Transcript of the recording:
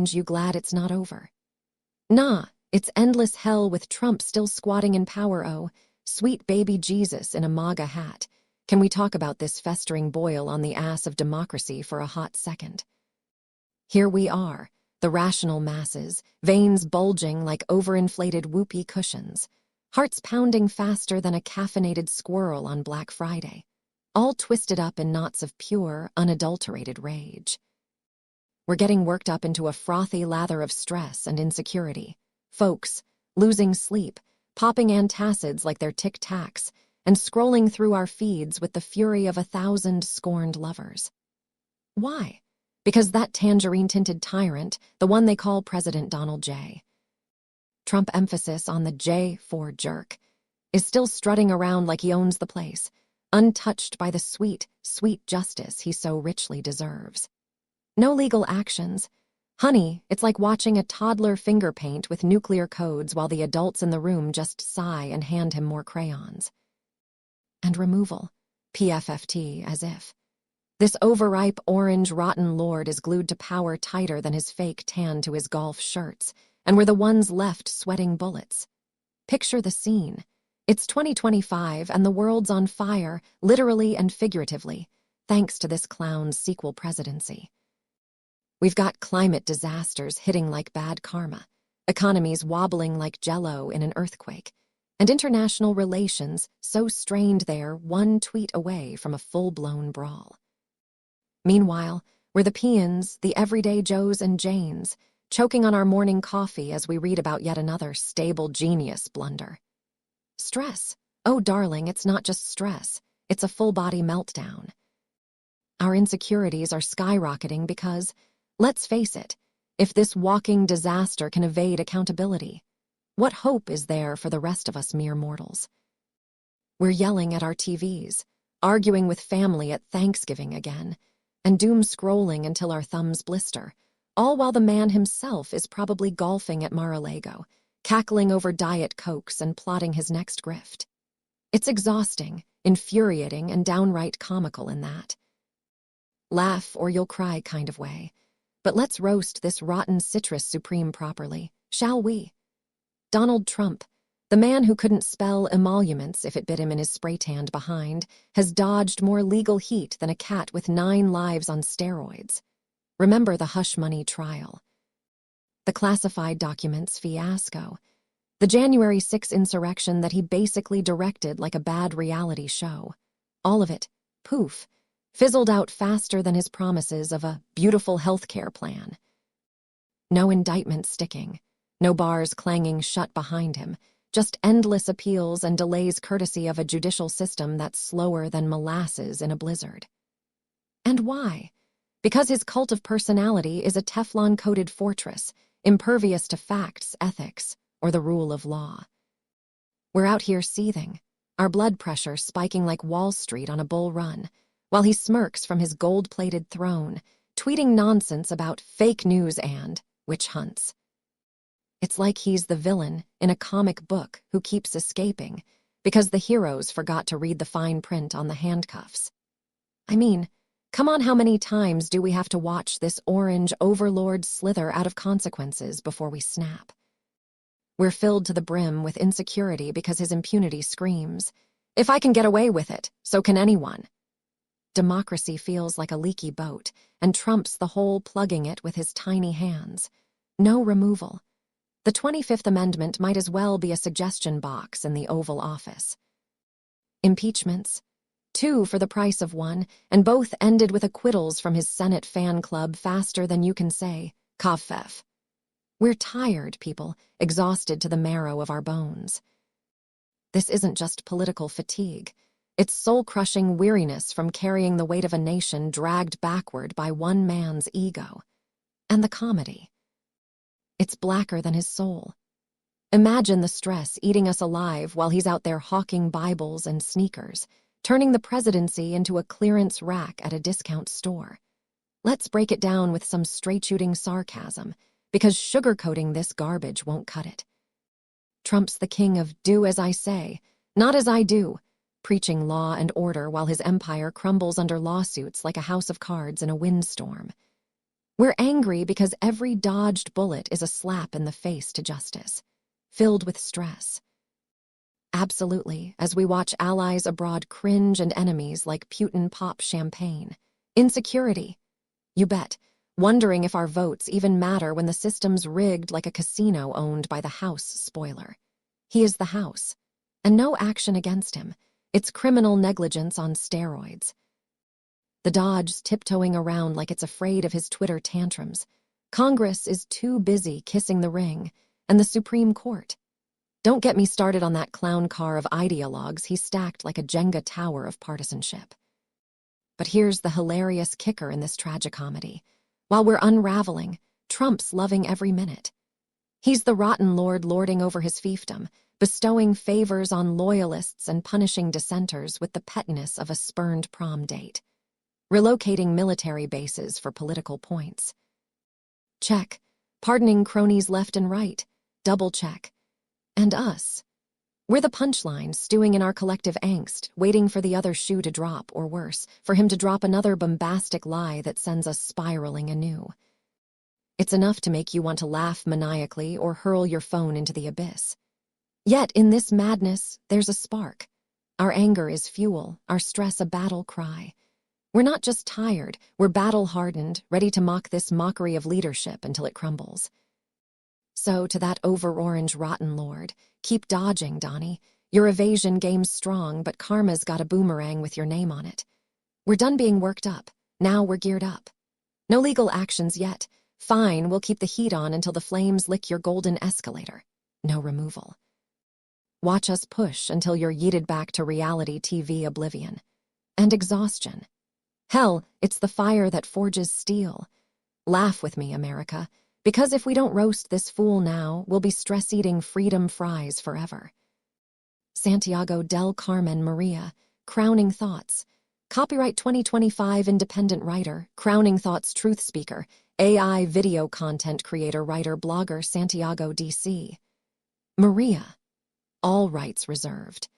orange, you glad it's not over? Nah, it's endless hell with Trump still squatting in power. Oh, sweet baby Jesus in a MAGA hat. Can we talk about this festering boil on the ass of democracy for a hot second? Here we are, the rational masses, veins bulging like overinflated whoopee cushions, hearts pounding faster than a caffeinated squirrel on Black Friday, all twisted up in knots of pure, unadulterated rage. We're getting worked up into a frothy lather of stress and insecurity. Folks, losing sleep, popping antacids like they're tic-tacs, and scrolling through our feeds with the fury of 1,000 scorned lovers. Why? Because that tangerine-tinted tyrant, the one they call President Donald J. Trump, emphasis on the J for jerk, is still strutting around like he owns the place, untouched by the sweet, sweet justice he so richly deserves. No legal actions. Honey, it's like watching a toddler finger paint with nuclear codes while the adults in the room just sigh and hand him more crayons. And removal. PFFT, as if. This overripe, orange, rotten lord is glued to power tighter than his fake tan to his golf shirts, and we're the ones left sweating bullets. Picture the scene. It's 2025 and the world's on fire, literally and figuratively, thanks to this clown's sequel presidency. We've got climate disasters hitting like bad karma, economies wobbling like jello in an earthquake, and international relations so strained they're one tweet away from a full-blown brawl. Meanwhile, we're the peons, the everyday Joes and Janes, choking on our morning coffee as we read about yet another stable genius blunder. Stress. Oh, darling, it's not just stress. It's a full-body meltdown. Our insecurities are skyrocketing because, let's face it, if this walking disaster can evade accountability, what hope is there for the rest of us mere mortals? We're yelling at our TVs, arguing with family at Thanksgiving again, and doom-scrolling until our thumbs blister, all while the man himself is probably golfing at Mar-a-Lago, cackling over Diet Cokes and plotting his next grift. It's exhausting, infuriating, and downright comical in that laugh or you'll cry kind of way. But let's roast this rotten citrus supreme properly, shall we? Donald Trump, the man who couldn't spell emoluments if it bit him in his spray-tanned behind, has dodged more legal heat than a cat with 9 lives on steroids. Remember the hush money trial, the classified documents fiasco, the January 6 insurrection that he basically directed like a bad reality show. All of it, poof, fizzled out faster than his promises of a beautiful healthcare plan. No indictment sticking, no bars clanging shut behind him, just endless appeals and delays courtesy of a judicial system that's slower than molasses in a blizzard. And why? Because his cult of personality is a Teflon-coated fortress, impervious to facts, ethics, or the rule of law. We're out here seething, our blood pressure spiking like Wall Street on a bull run, while he smirks from his gold-plated throne, tweeting nonsense about fake news and witch hunts. It's like he's the villain in a comic book who keeps escaping because the heroes forgot to read the fine print on the handcuffs. I mean, come on, how many times do we have to watch this orange overlord slither out of consequences before we snap? We're filled to the brim with insecurity because his impunity screams, "If I can get away with it, so can anyone." Democracy feels like a leaky boat, and Trump's the hole plugging it with his tiny hands. No removal. The 25th Amendment might as well be a suggestion box in the Oval Office. Impeachments. 2 for the price of 1, and both ended with acquittals from his Senate fan club faster than you can say, "Kafef." We're tired, people, exhausted to the marrow of our bones. This isn't just political fatigue. It's soul-crushing weariness from carrying the weight of a nation dragged backward by one man's ego. And the comedy. It's blacker than his soul. Imagine the stress eating us alive while he's out there hawking Bibles and sneakers, turning the presidency into a clearance rack at a discount store. Let's break it down with some straight-shooting sarcasm, because sugarcoating this garbage won't cut it. Trump's the king of do as I say, not as I do, preaching law and order while his empire crumbles under lawsuits like a house of cards in a windstorm. We're angry because every dodged bullet is a slap in the face to justice, filled with stress. Absolutely, as we watch allies abroad cringe and enemies like Putin pop champagne. Insecurity. You bet. Wondering if our votes even matter when the system's rigged like a casino owned by the House spoiler. He is the House, and no action against him. It's criminal negligence on steroids. The Dodge's tiptoeing around like it's afraid of his Twitter tantrums. Congress is too busy kissing the ring, and the Supreme Court. Don't get me started on that clown car of ideologues he stacked like a Jenga tower of partisanship. But here's the hilarious kicker in this tragicomedy. While we're unraveling, Trump's loving every minute. He's the rotten lord lording over his fiefdom, bestowing favors on loyalists and punishing dissenters with the pettiness of a spurned prom date. Relocating military bases for political points. Check. Pardoning cronies left and right. Double check. And us. We're the punchline, stewing in our collective angst, waiting for the other shoe to drop, or worse, for him to drop another bombastic lie that sends us spiraling anew. It's enough to make you want to laugh maniacally or hurl your phone into the abyss. Yet, in this madness, there's a spark. Our anger is fuel, our stress a battle cry. We're not just tired, we're battle-hardened, ready to mock this mockery of leadership until it crumbles. So, to that over-orange rotten lord, keep dodging, Donnie. Your evasion game's strong, but karma's got a boomerang with your name on it. We're done being worked up. Now we're geared up. No legal actions yet. Fine, we'll keep the heat on until the flames lick your golden escalator. No removal. Watch us push until you're yeeted back to reality TV oblivion. And exhaustion. Hell, it's the fire that forges steel. Laugh with me, America. Because if we don't roast this fool now, we'll be stress-eating freedom fries forever. Santiago del Carmen Maria, Crowning Thoughts. Copyright 2025 independent writer, Crowning Thoughts truth speaker, AI video content creator, writer, blogger, Santiago DC. Maria. All rights reserved.